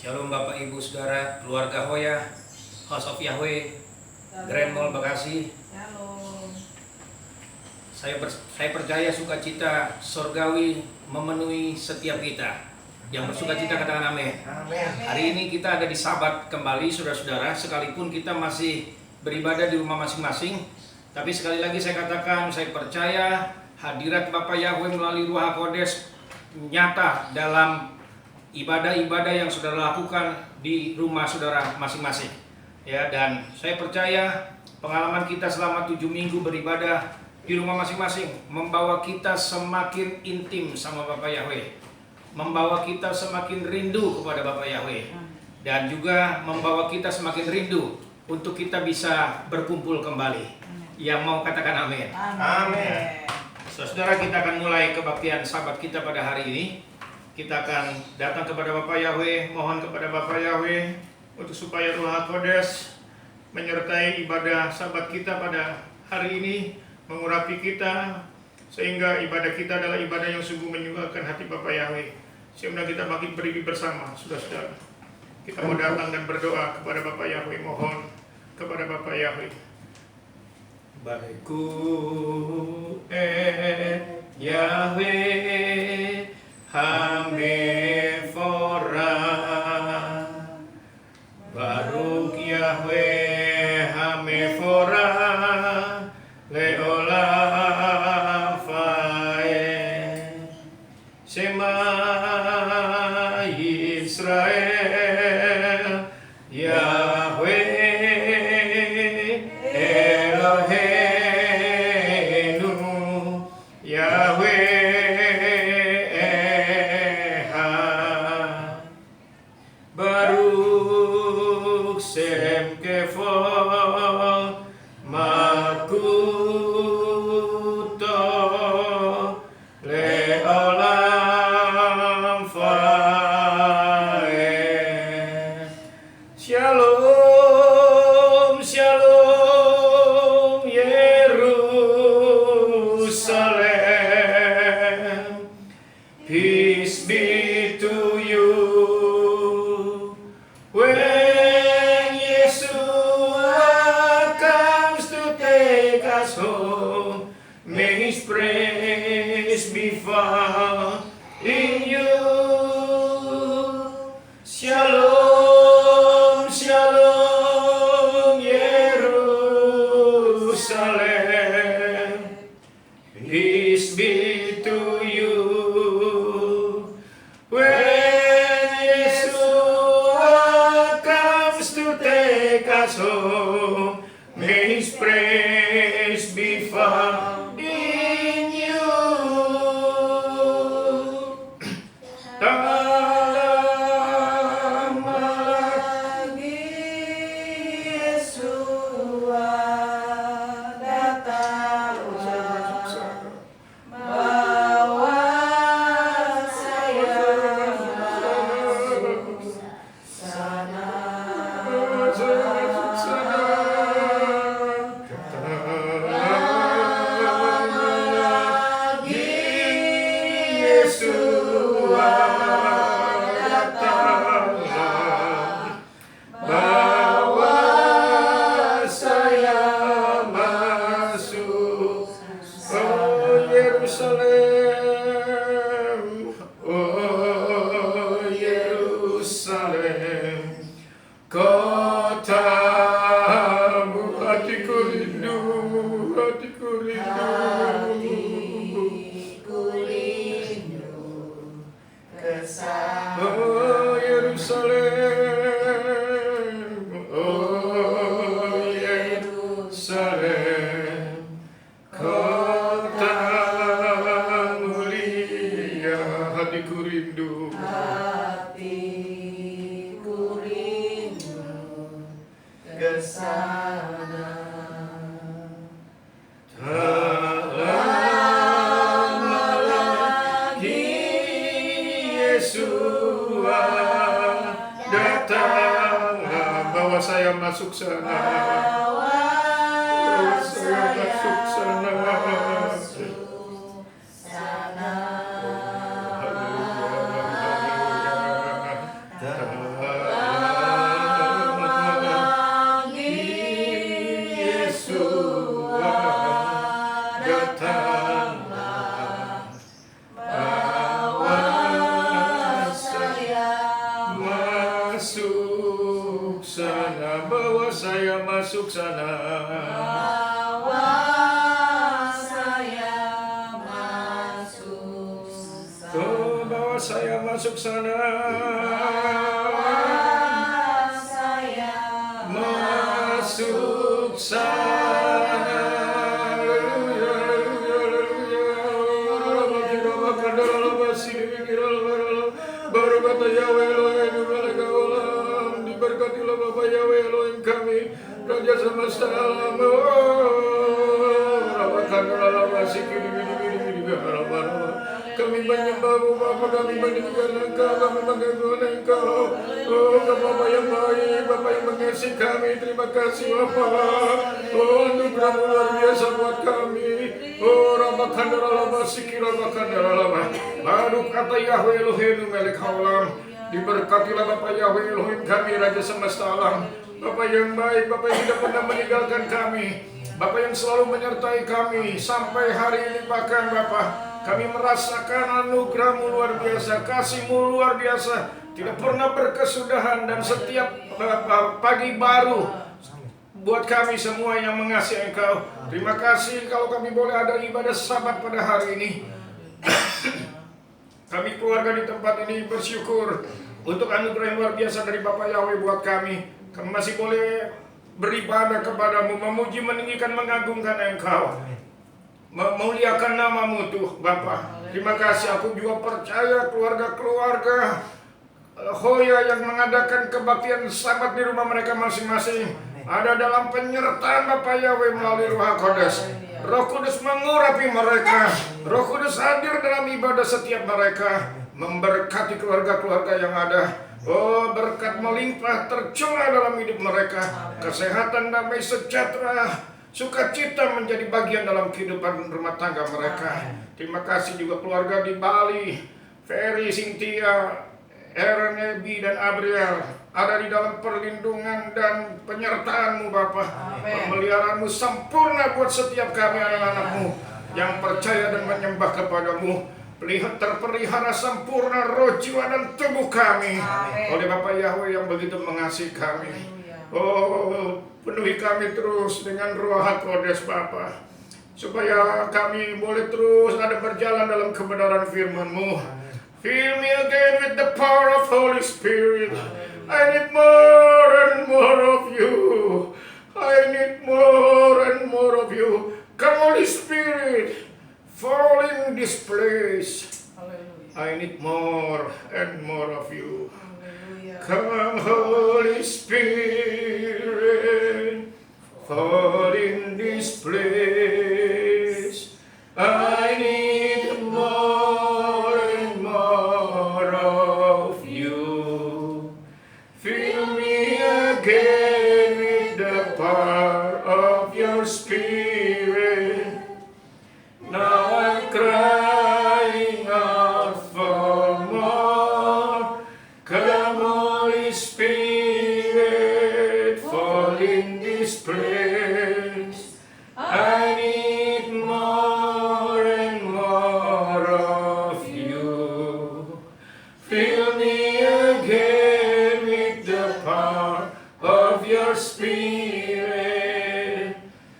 Shalom Bapak Ibu Saudara, keluarga Hoya, House of Yahweh, Grand Mall Bekasi. Shalom. Saya percaya sukacita sorgawi memenuhi setiap kita. Yang bersukacita katakan amin. Hari ini kita ada di Sabat kembali saudara-saudara, sekalipun kita masih beribadah di rumah masing-masing. Tapi sekali lagi saya katakan, saya percaya hadirat Bapak Yahweh melalui Ruach HaKodes nyata dalam ibadah-ibadah yang saudara lakukan di rumah saudara masing-masing. Ya, dan saya percaya pengalaman kita selama 7 minggu beribadah di rumah masing-masing membawa kita semakin intim sama Bapak Yahweh, membawa kita semakin rindu kepada Bapak Yahweh, dan juga membawa kita semakin rindu untuk kita bisa berkumpul kembali. Yang mau katakan amin. Amin. Saudara, kita akan mulai kebaktian Sabat kita pada hari ini. Kita akan datang kepada Bapak Yahweh, mohon kepada Bapak Yahweh untuk supaya Ruach HaKodes menyertai ibadah Sabat kita pada hari ini, mengurapi kita, sehingga ibadah kita adalah ibadah yang sungguh menyukakan hati Bapak Yahweh. Sehingga kita makin berdiri bersama, saudara-saudara. Kita mau datang dan berdoa kepada Bapak Yahweh, mohon kepada Bapak Yahweh. Bariku Yahweh Hamefora, Baruk Yahweh Hamefora, Leolam Fae, Shema Yisrael, Yahweh Eloheinu, Yahweh Baruch Shem Kevod Malkuto Leolam Fae. Shalom, shalom Yerusalem. Peace be to you. When Yeshua comes to take us home, may His praise be found in you. Shalom, shalom Yerusalem. Peace be to you. When home, may His praise be found in you. Dalam Lagi Yeshua datanglah, bawa saya masuk sana. Yerusalem, oh Yerusalem, kotamu hatiku rindu, hatiku rindu. Oh Yerusalem, oh Yerusalem, kota mulia, hatiku rindu. Hatiku rindu ke sana. Tak lama lagi Yeshua datanglah, bawa saya masuk sana. Bawa saya masuk sana. masuk sana. Haleluya, haleluya. saya masuk sana. Bawa saya masuk sana. Oh, bawa saya masuk sana. Bawa saya Masuk sana. Baru kata Yahweh Elohim Meleka Olam, diberkatilah Bapa Yahweh Elohim kami, Raja semesta alam. Kami menyembahmu Bapa, kami meninggikan Engkau, kami mengagungkan Engkau. Oh, Bapa yang baik, Bapa yang mengasihi kami, terima kasih Bapa. Oh, anugerah-Mu luar biasa buat kami. Oh, Rabakandara Sikira Bakandara. Baru kata Yahweh Elohim Melek Haolam, diberkatilah Bapa Yahweh Elohim kami, Raja semesta alam. Bapa yang baik, Bapa yang tidak pernah meninggalkan kami, Bapa yang selalu menyertai kami sampai hari ini. Bahkan Bapa, kami merasakan anugerah-Mu luar biasa, kasih-Mu luar biasa, tidak pernah berkesudahan, dan setiap pagi baru buat kami semua yang mengasihi Engkau. Terima kasih kalau kami boleh ada ibadah Sabat pada hari ini. Kami keluarga di tempat ini bersyukur untuk anugerah yang luar biasa dari Bapa Yahweh buat kami. Kami masih boleh beribadah kepadamu, memuji, meninggikan, mengagungkan Engkau, memuliakan nama-Mu tuh Bapa. Terima kasih. Aku juga percaya keluarga-keluarga Hoya yang mengadakan kebaktian Sabat di rumah mereka masing-masing ada dalam penyertaan Bapa Yahweh melalui Roh Kudus. Roh Kudus mengurapi mereka, Roh Kudus hadir dalam ibadah setiap mereka, memberkati keluarga-keluarga yang ada. Oh, berkat melimpah tercurah dalam hidup mereka, kesehatan, damai sejahtera, sukacita menjadi bagian dalam kehidupan rumah tangga mereka. Terima kasih juga keluarga di Bali, Ferry, Cynthia, Aaron, Ebi, dan Abriel ada di dalam perlindungan dan penyertaan-Mu Bapa. Pemeliharaan-Mu sempurna buat setiap kami anak-anak-Mu yang percaya dan menyembah kepada-Mu. Terpelihara sempurna roh, jiwa, dan tubuh kami oleh Bapa Yahweh yang begitu mengasihi kami. Oh, penuhi kami terus dengan Roh Kudus Bapa, supaya kami boleh terus ada berjalan dalam kebenaran firman-Mu. Fill me again with the power of Holy Spirit. I need more and more of you. I need more and more of you. Come, Holy Spirit, fall in this place. I need more and more of you. Come, Holy Spirit, fall in this place. I need more and more of you. Fill me again with the power of your Spirit. Now I'm crying out for more. Come, Holy Spirit, fall in this place. I need more and more of you. Fill me again with the power of your Spirit.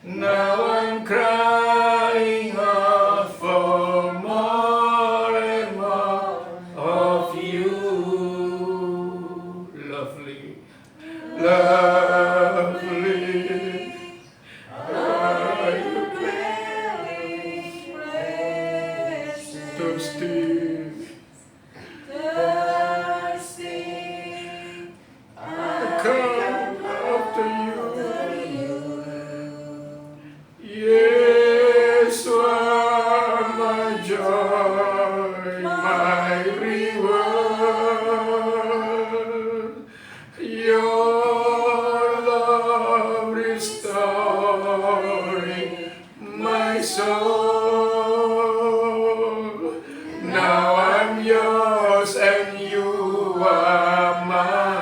Now I'm crying out for more and more of you. Lovely, lovely. Are you thirsty? Come after you. Yes, you are my joy, my reward. Your love restoring my soul. Now I'm yours and you are mine.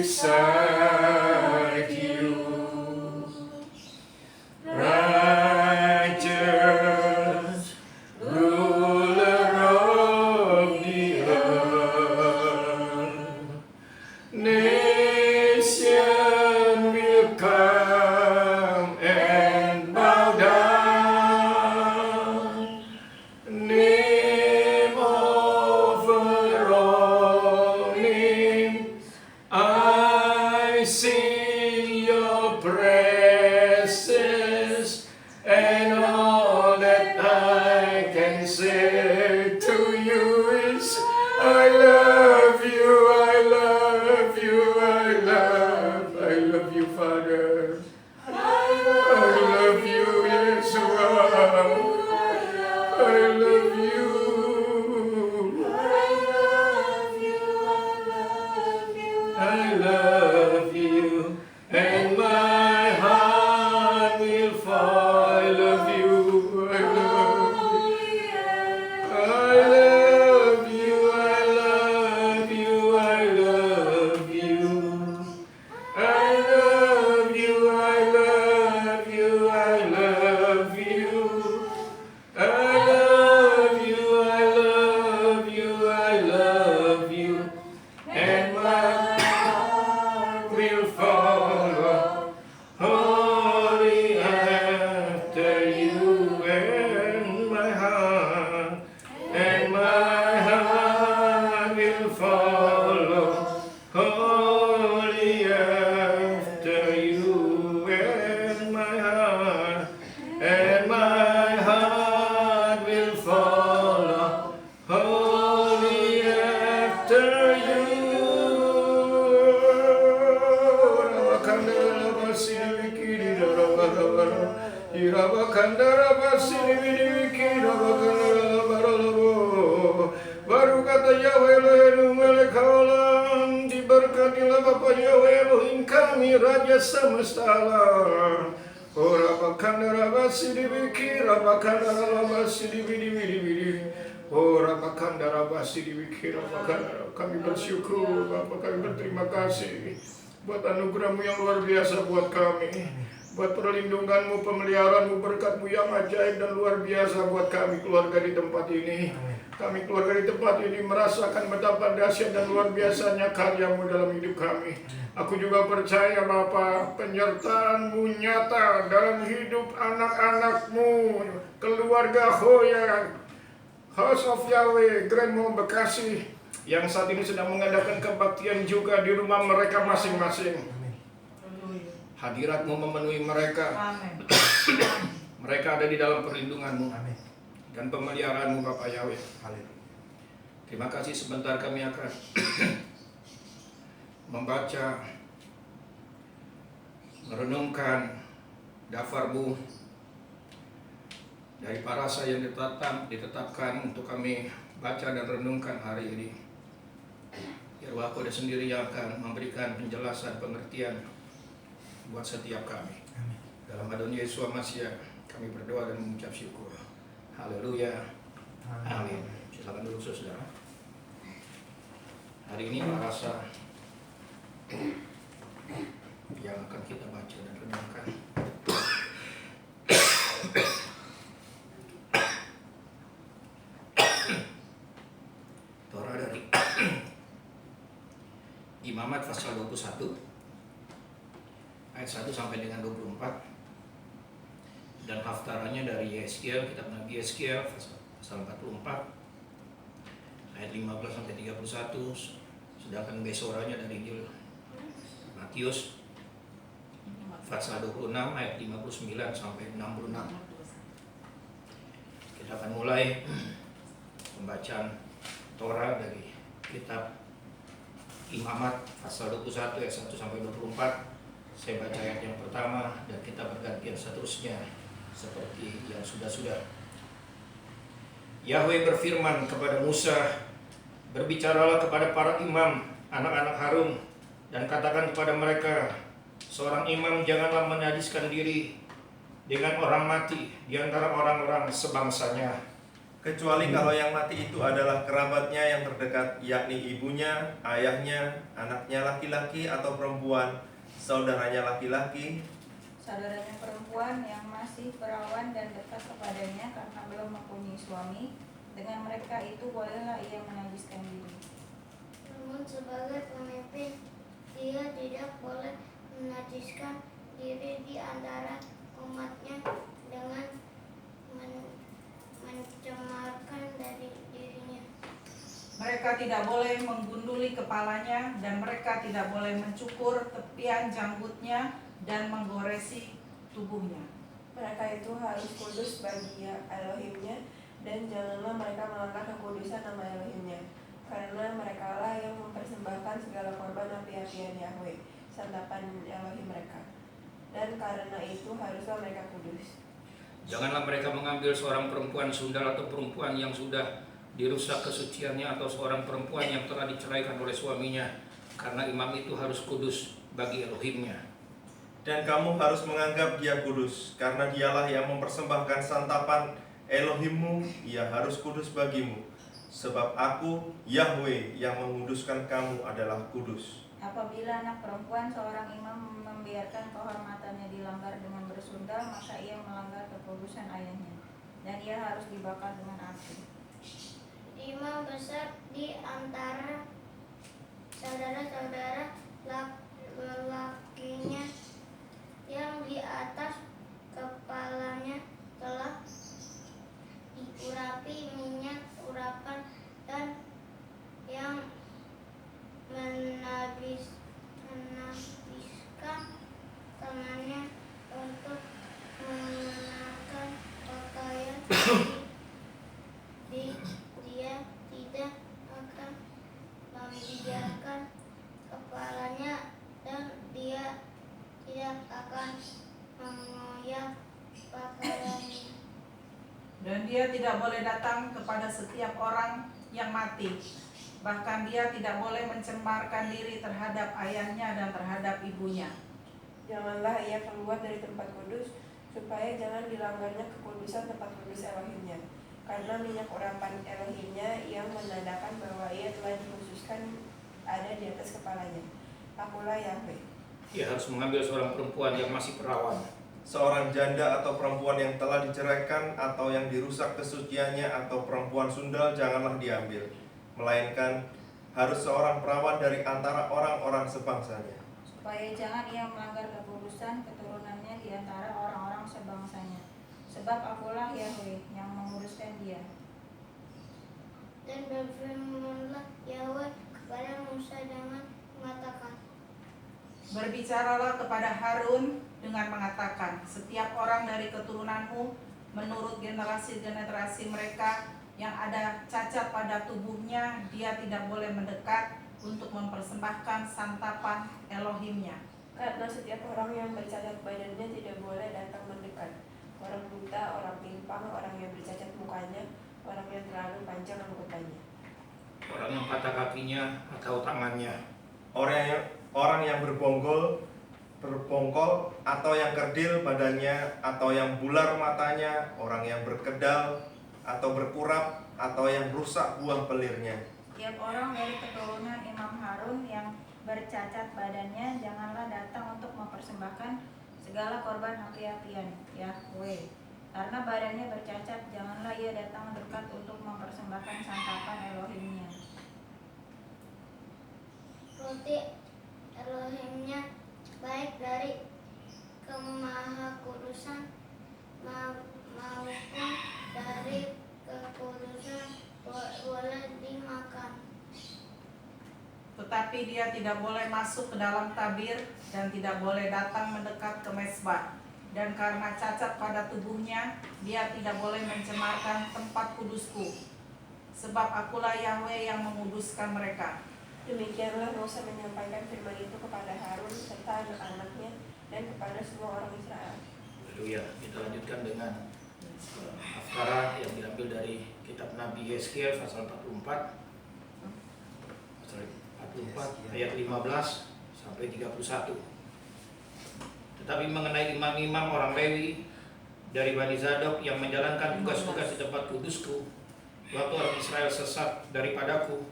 beside you. Righteous ruler of the earth, nation will come and bow down. Name over all names, I sing your praises, and all that I can say to you is, I love you, I love you, I love you, Father. I love you, Yeshua. I love you. I love you, and my heart will fall. I love you, I love you. I love you, I love you, I love you. I love you, I love you, I love you. I love you, I love you, I love you. And my heart will follow wholly after you. And my heart will follow wholly after you. And my heart will follow wholly after you. Baru kata Yahweh Elohim melek haolam, diberkatilah Bapa Yahweh Elohim kami, Raja semesta alam. Ora bakandara basidi biki, rabakandara basidi bidi bidi bidi. Ora bakandara basidi biki, rabakandara. Kami bersyukur Bapa, kami berterima kasih buat anugerah-Mu yang luar biasa buat kami, buat perlindungan-Mu, pemeliharaanmu, berkat-Mu yang ajaib dan luar biasa buat kami keluarga di tempat ini. Kami keluarga di tempat ini merasakan betapa dahsyat dan luar biasanya karya-Mu dalam hidup kami. Aku juga percaya Bapa, penyertaan-Mu nyata dalam hidup anak-anak-Mu, keluarga Hoya, House of Yahweh, Grand Mall Bekasi, yang saat ini sedang mengadakan kebaktian juga di rumah mereka masing-masing. Hadirat-Mu memenuhi mereka. Mereka ada di dalam perlindungan-Mu dan pemeliharaan-Mu Bapak Yahweh. Terima kasih, sebentar kami akan membaca, merenungkan daftar-Mu dari parasa yang ditetapkan untuk kami baca dan renungkan hari ini. Biar Aku ada sendiri yang akan memberikan penjelasan, pengertian buat setiap kami. Dalam nama Yesus Masih kami berdoa dan mengucap syukur. Haleluya. Amin. Silakan dulu saudara. Hari ini parasa yang akan kita baca dan renungkan. Torah dari Imamat pasal 21 ayat 1 sampai dengan 24, dan haftarannya dari Yeskiel, kitab Nabi Yeskiel pasal 44 ayat 15 sampai 31, sedangkan besoranya dari Injil Matius pasal 26 ayat 59 sampai 66. Kita akan mulai pembacaan Torah dari kitab Imamat pasal 21 ayat 1 sampai 24. Saya baca ayat yang pertama dan kita bergantian seterusnya seperti yang sudah-sudah. Yahweh berfirman kepada Musa, berbicaralah kepada para imam, anak-anak Harun, dan katakan kepada mereka, seorang imam janganlah menajiskan diri dengan orang mati di antara orang-orang sebangsanya, kecuali kalau yang mati itu adalah kerabatnya yang terdekat, yakni ibunya, ayahnya, anaknya laki-laki atau perempuan, saudaranya laki-laki, saudaranya perempuan yang masih perawan dan dekat kepadanya karena belum mempunyai suami. Dengan mereka itu bolehlah ia menajiskan diri. Namun sebagai pemimpin, dia tidak boleh menajiskan diri di antara umatnya dengan mencemarkan dari dirinya. Mereka tidak boleh menggunduli kepalanya, dan mereka tidak boleh mencukur tepian janggutnya dan menggoresi tubuhnya. Mereka itu harus kudus bagi Elohimnya, dan janganlah mereka melanggar kekudusan nama Elohimnya, karena merekalah yang mempersembahkan segala korban api-apian Yahweh, santapan Elohim mereka. Dan karena itu haruslah mereka kudus. Janganlah mereka mengambil seorang perempuan sundal atau perempuan yang sudah dirusak kesuciannya atau seorang perempuan yang telah diceraikan oleh suaminya, karena imam itu harus kudus bagi Elohimnya. dan kamu harus menganggap dia kudus, karena dialah yang mempersembahkan santapan Elohimmu, ia harus kudus bagimu. Sebab aku, Yahweh, yang menguduskan kamu adalah kudus. Apabila anak perempuan seorang imam membiarkan kehormatannya dilanggar dengan bersundal, maka ia melanggar kekudusan ayahnya, dan ia harus dibakar dengan api. Imam besar di antara saudara-saudara lelakinya yang di atas kepalanya telah diurapi minyak urapan dan yang menabiskan tangannya untuk mengenakan pakaian dia tidak akan membiarkan kepalanya dan dia tidak akan mengoyak pakaiannya. Dan dia tidak boleh datang kepada setiap orang yang mati. Bahkan dia tidak boleh mencemarkan diri terhadap ayahnya dan terhadap ibunya. Janganlah ia keluar dari tempat kudus, supaya jangan dilanggarnya kekudusan tempat kudus Elohimnya. Karena minyak urapan Elohimnya yang menandakan bahwa ia telah dikhususkan ada di atas kepalanya. Akulah Yahweh. Ia harus mengambil seorang perempuan yang masih perawan, Seorang janda atau perempuan yang telah diceraikan atau yang dirusak kesuciannya atau perempuan sundal janganlah diambil, melainkan harus seorang perawan dari antara orang-orang sebangsanya. Supaya jangan ia melanggar kekudusan keturunannya di antara orang-orang sebangsanya. Sebab akulah Yahweh yang menguruskan dia. Dan berfirmanlah Yahweh kepada Musa dengan mengatakan, Berbicaralah kepada Harun dengan mengatakan, setiap orang dari keturunanmu menurut generasi-generasi mereka yang ada cacat pada tubuhnya, dia tidak boleh mendekat untuk mempersembahkan santapan Elohimnya. Karena setiap orang yang bercacat badannya tidak boleh datang mendekat. Orang buta, orang pimpang, orang yang bercacat mukanya, orang yang terlalu panjang anggotanya, orang yang patah kakinya atau tangannya, Orang yang berbongkol atau yang kerdil badannya, atau yang bular matanya, orang yang berkedal atau berkurap, atau yang rusak buah pelirnya. Tiap orang dari keturunan Imam Harun yang bercacat badannya janganlah datang untuk mempersembahkan segala korban api-apian Yahweh. Karena badannya bercacat, janganlah ia datang dekat untuk mempersembahkan santapan Elohimnya. roti Elohimnya baik dari kemahakudusan maupun dari kekudusan boleh dimakan. Tetapi dia tidak boleh masuk ke dalam tabir dan tidak boleh datang mendekat ke mezbah. Dan karena cacat pada tubuhnya, dia tidak boleh mencemarkan tempat kudusku. Sebab akulah Yahweh yang menguduskan mereka. Demikianlah Musa menyampaikan firman itu kepada Harun serta anak-anaknya dan kepada semua orang Israel. Haleluya. Kita lanjutkan dengan Haftarah yang diambil dari kitab Nabi Yeskiel pasal 44 ayat 15 sampai 31. Tetapi mengenai imam-imam orang Lewi dari Bani Zadok yang menjalankan tugas-tugas di tempat kudusku, waktu orang Israel sesat daripadaku,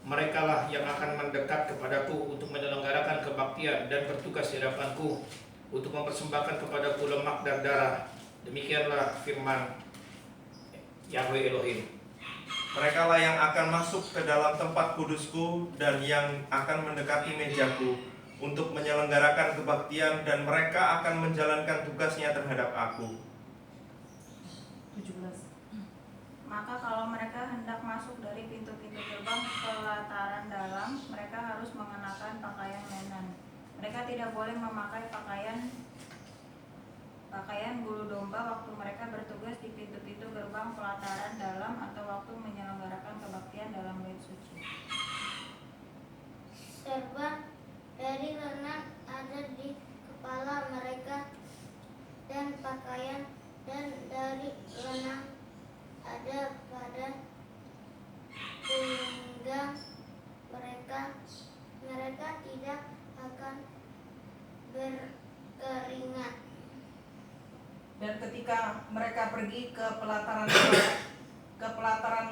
merekalah yang akan mendekat kepadaku untuk menyelenggarakan kebaktian dan bertugas di hadapanku untuk mempersembahkan kepadaku lemak dan darah. Demikianlah firman Yahweh Elohim. Merekalah yang akan masuk ke dalam tempat kudusku dan yang akan mendekati mejaku untuk menyelenggarakan kebaktian, dan mereka akan menjalankan tugasnya terhadap aku. 17. Maka kalau mereka hendak masuk dari pintu-pintu gerbang pelataran dalam, mereka harus mengenakan pakaian lenan. Mereka tidak boleh memakai pakaian bulu domba waktu mereka bertugas di pintu-pintu gerbang pelataran dalam atau waktu menyelenggarakan kebaktian dalam bait suci. Serban dari lenan ada di kepala mereka, dan pakaian dan dari lenan ada pada pinggang mereka. Mereka tidak akan berkeringat. Dan ketika mereka pergi ke pelataran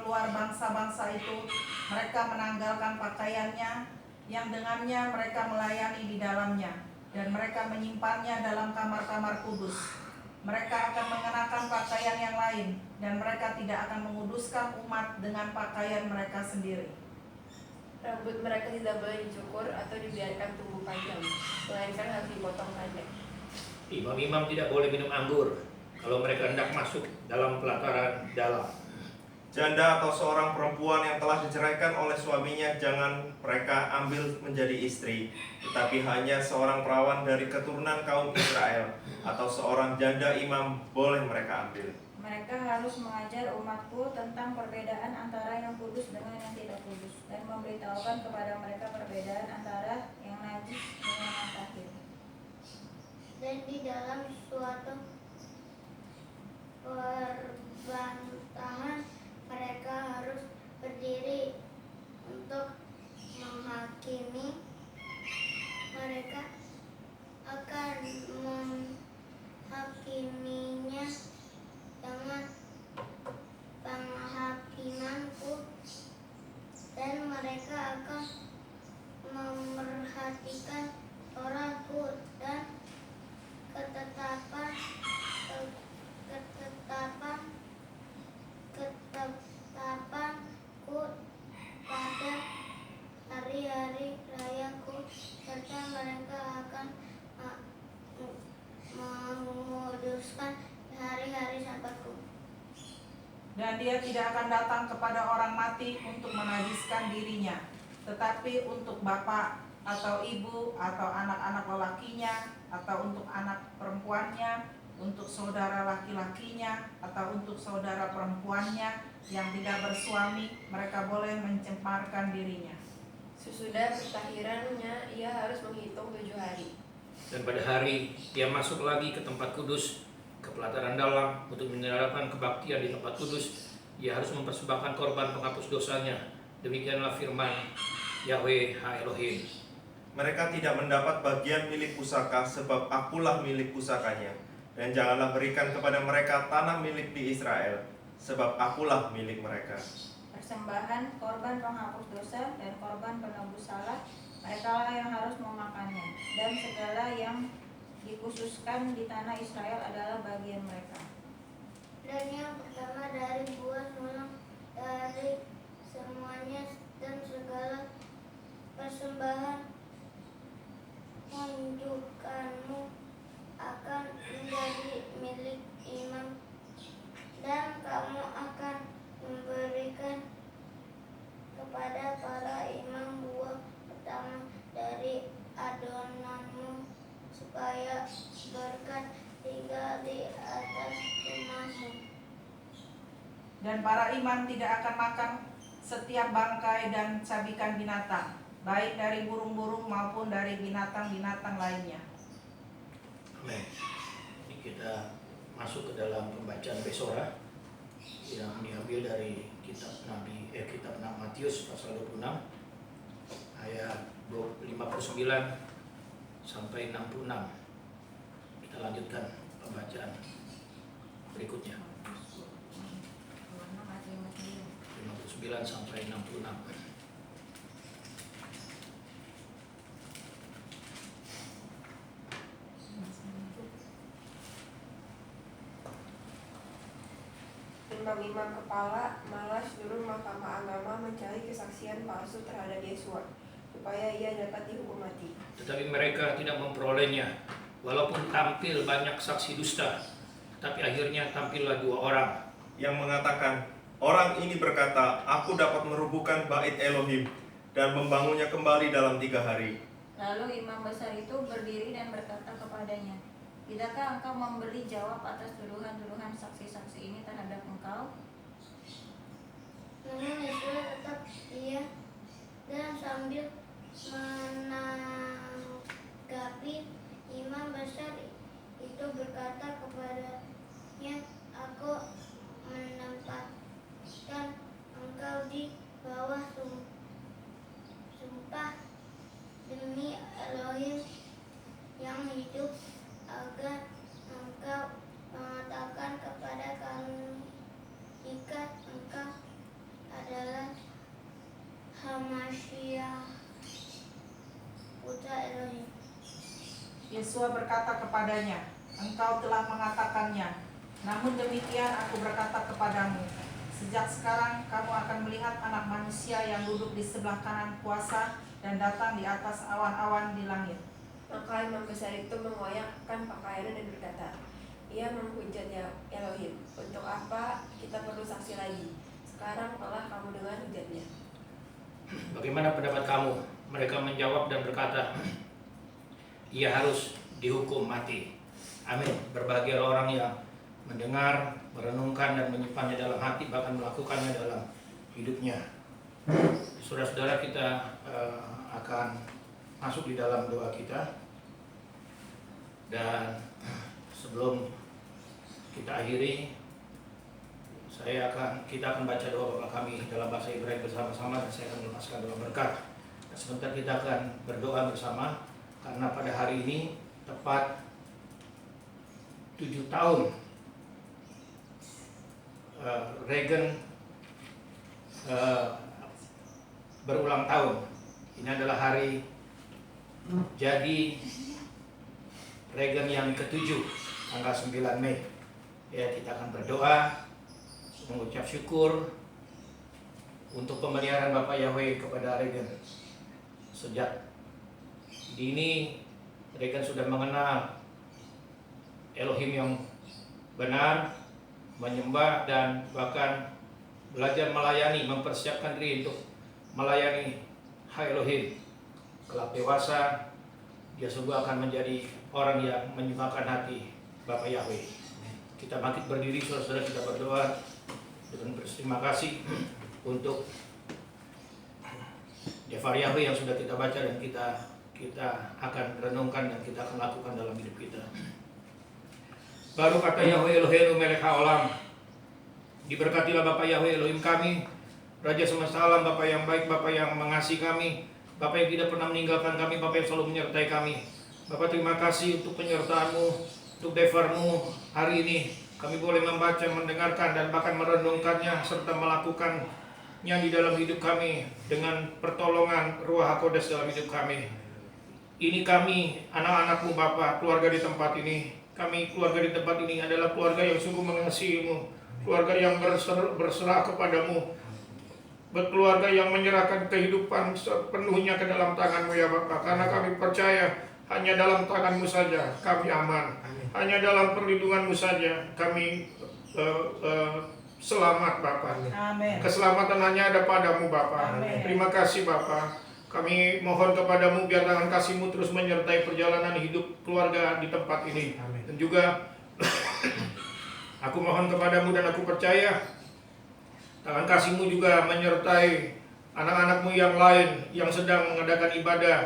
luar bangsa-bangsa itu, mereka menanggalkan pakaiannya yang dengannya mereka melayani di dalamnya, dan mereka menyimpannya dalam kamar-kamar kudus. Mereka akan mengenakan pakaian yang lain, dan mereka tidak akan menguduskan umat dengan pakaian mereka sendiri. Rambut mereka tidak boleh dicukur atau dibiarkan tumbuh panjang, melainkan harus dipotong pendek. Imam-imam tidak boleh minum anggur kalau mereka hendak masuk dalam pelataran dalam. Janda atau seorang perempuan yang telah diceraikan oleh suaminya jangan mereka ambil menjadi istri, tetapi hanya seorang perawan dari keturunan kaum Israel atau seorang janda imam boleh mereka ambil. Mereka harus mengajar umatku tentang perbedaan antara yang kudus dengan yang tidak kudus, dan memberitahukan kepada mereka perbedaan antara yang najis dengan yang tahir. Dan di dalam suatu perbantahan mereka harus berdiri untuk menghakimi. Mereka akan menghakiminya dengan penghakimanku, dan mereka akan memerhatikan Torahku dan ketetapanku pada hari-hari rayaku, serta mereka akan menguduskan hari-hari sabatku. Dan dia tidak akan datang kepada orang mati untuk menajiskan dirinya, tetapi untuk bapak atau ibu atau anak-anak lelakinya, atau untuk anak perempuannya, untuk saudara laki-lakinya, atau untuk saudara perempuannya yang tidak bersuami, mereka boleh mencemarkan dirinya. Sesudah pertahirannya, ia harus menghitung 7 hari. Dan pada hari ia masuk lagi ke tempat kudus, ke pelataran dalam untuk menyelenggarakan kebaktian di tempat kudus, ia harus mempersembahkan korban penghapus dosanya. Demikianlah firman Yahweh Ha Elohim. Mereka tidak mendapat bagian milik pusaka, sebab akulah milik pusakanya. Dan janganlah berikan kepada mereka tanah milik di Israel, sebab akulah milik mereka. Persembahan korban penghapus dosa dan korban penebus salah, merekalah yang harus memakannya, dan segala yang dikhususkan di tanah Israel adalah bagian mereka. Dan yang pertama dari buah sulung dari semuanya, dan segala persembahan unjukanmu akan menjadi milik imam, dan kamu akan memberikan kepada para imam buah pertama dari adonanmu, supaya berkat tinggal di atas rumahmu. Dan para imam tidak akan makan setiap bangkai dan cabikan binatang, baik dari burung-burung maupun dari binatang-binatang lainnya. Amin. Ini kita masuk ke dalam pembacaan Besora yang diambil dari kitab Matius pasal 26 ayat 59 sampai 66. Kita lanjutkan pembacaan berikutnya. 69 sampai 66. Imam-imam kepala malah seluruh mahkamah agama mencari kesaksian palsu terhadap Yesua, supaya ia dapat dihukum mati. Tetapi mereka tidak memperolehnya, walaupun tampil banyak saksi dusta, tapi akhirnya tampillah 2 orang. Yang mengatakan, orang ini berkata, aku dapat merubuhkan bait Elohim dan membangunnya kembali dalam 3 hari. Lalu imam besar itu berdiri dan berkata kepadanya, tidakkah engkau memberi jawab atas tuduhan-tuduhan saksi-saksi ini terhadap engkau? Namun Yesua tetap diam dan sambil menanggapi imam besar itu berkata kepadanya, aku menempatkan engkau di bawah sumpah demi Elohim yang hidup, agar engkau mengatakan kepada kami jika engkau adalah Hamashiach, putra Elohim. Yesua berkata kepadanya, engkau telah mengatakannya. Namun demikian aku berkata kepadamu, sejak sekarang kamu akan melihat Anak Manusia yang duduk di sebelah kanan kuasa dan datang di atas awan-awan di langit. Maka imam besar itu mengoyakkan pakaiannya dan berkata, ia menghujat Elohim. Untuk apa kita perlu saksi lagi? Sekarang telah kamu dengar hujatnya. Bagaimana pendapat kamu? Mereka menjawab dan berkata, ia harus dihukum mati. Amin. Berbahagia orang yang mendengar, merenungkan dan menyimpannya dalam hati, bahkan melakukannya dalam hidupnya. Saudara-saudara, kita akan masuk di dalam doa kita. Dan sebelum kita akhiri, kita akan baca doa Bapa kami dalam bahasa Ibrani bersama-sama, dan saya akan melepaskan doa berkat. Dan sebentar kita akan berdoa bersama, karena pada hari ini tepat 7 tahun Reagan berulang tahun. Ini adalah hari jadi Reagan yang ke-7, tanggal 9 Mei. Ya, kita akan berdoa, mengucap syukur untuk pemeliharaan Bapak Yahweh kepada Reagan. Sejak dini Reagan sudah mengenal Elohim yang benar, menyembah dan bahkan belajar melayani, mempersiapkan diri untuk melayani Hai Elohim. Kelak dewasa, dia sungguh akan menjadi orang yang menyukakan hati Bapak Yahweh. Kita bangkit berdiri, saudara-saudara, kita berdoa dengan berterima kasih untuk Jafar Yahweh yang sudah kita baca dan kita akan renungkan dan kita akan lakukan dalam hidup kita. Baru kata Yahweh Eloheinu melek haolam. Diberkatilah Bapak Yahweh Elohim kami, Raja semesta alam, Bapak yang baik, Bapak yang mengasihi kami, Bapak yang tidak pernah meninggalkan kami, Bapak yang selalu menyertai kami. Bapak, terima kasih untuk penyertaan-Mu, untuk Devar-Mu hari ini. Kami boleh membaca, mendengarkan, dan bahkan merenungkannya serta melakukannya di dalam hidup kami dengan pertolongan Ruach HaKodes dalam hidup kami. Ini kami, anak-anak-Mu Bapak, keluarga di tempat ini. Kami keluarga di tempat ini adalah keluarga yang sungguh mengasihi-Mu, keluarga yang berserah kepadamu, berkeluarga yang menyerahkan kehidupan sepenuhnya ke dalam tangan-Mu ya Bapak. Karena kami percaya hanya dalam tangan-Mu saja kami aman. Hanya dalam perlindungan-Mu saja kami selamat Bapak. Amin. Keselamatan hanya ada padamu Bapak. Amin. Terima kasih Bapak. Kami mohon kepadamu biar tangan kasih-Mu terus menyertai perjalanan hidup keluarga di tempat ini. Dan juga aku mohon kepadamu dan aku percaya tangan kasih-Mu juga menyertai anak-anak-Mu yang lain yang sedang mengadakan ibadah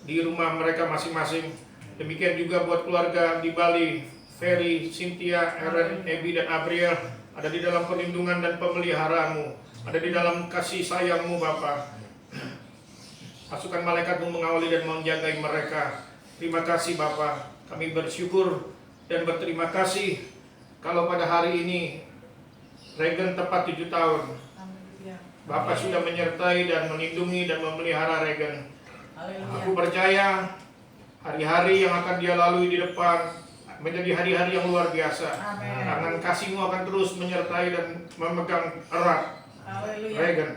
di rumah mereka masing-masing. Demikian juga buat keluarga di Bali, Ferry, Cynthia, Aaron, Ebi, dan Abriel, ada di dalam perlindungan dan pemeliharaan-Mu, ada di dalam kasih sayang-Mu Bapa. Pasukan malaikat-Mu mengawali dan menjagai mereka. Terima kasih Bapa. Kami bersyukur dan berterima kasih kalau pada hari ini Reagan tepat 7 tahun. Bapak sudah menyertai dan melindungi dan memelihara Regan. Haleluya. Aku percaya hari-hari yang akan dia lalui di depan menjadi hari-hari yang luar biasa. Amin. Tangan kasih-Mu akan terus menyertai dan memegang erat Haleluya. Regan.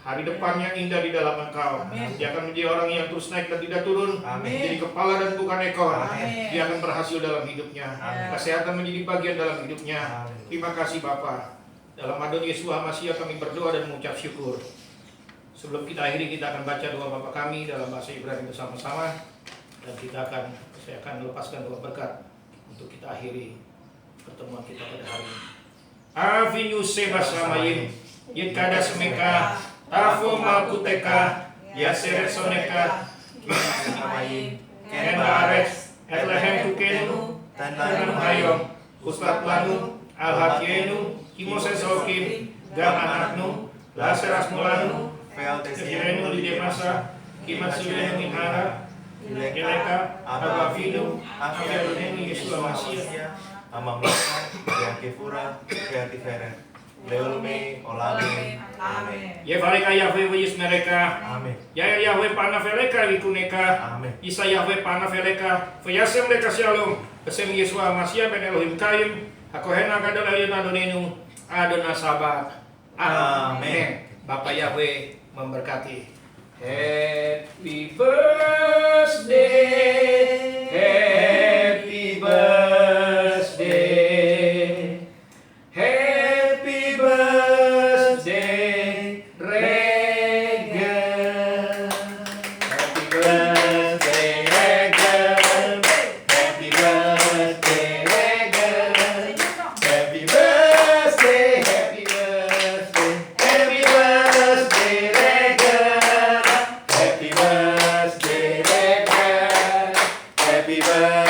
Hari depannya indah di dalam Engkau. Amin. Dia akan menjadi orang yang terus naik dan tidak turun. Amin. Menjadi kepala dan bukan ekor. Amin. Dia akan berhasil dalam hidupnya. Amin. Kesehatan menjadi bagian dalam hidupnya. Terima kasih Bapa. Dalam Adon Yesus Hamasiah kami berdoa dan mengucap syukur. Sebelum kita akhiri, kita akan baca doa Bapa kami dalam bahasa Ibrani bersama-sama. Dan saya akan melepaskan doa berkat untuk kita akhiri pertemuan kita pada hari ini. Avinu sebas samayim, yitkada semeka, tafo malkuteka, yaseret soneka, Samayim, ken baaretz, et lehem tukenu, tanam hayom, ustat lanu, al-hakienu, kimoses okim, gam anaknu, laseras mulanu, kejirenu di demasa, kimasulenu minhara, Geleka, Abavinu, Afiadonenu Yesus Hamasiah, Amamasa, Yakefura, Kreatiferen, Leolme, Olame, Amin. Yevaleka Yahweh wiyus mereka, Amin. Yair Yahweh panaveleka wikuneka, Amin. Isa Yahweh panaveleka, Vayasem leka shalom, Besem Yesus Hamasiah ben Elohim Kaim, Hakohena kadal aliyun adonenu, Adonai sabat. Amin. Bapak Yahweh memberkati. Happy birthday, happy birthday, happy birthday, Regan. Happy birthday, Regan. Happy birthday, Regan. Happy birthday, happy birthday, happy birthday, Regan. Happy birthday, Regan. Happy birthday.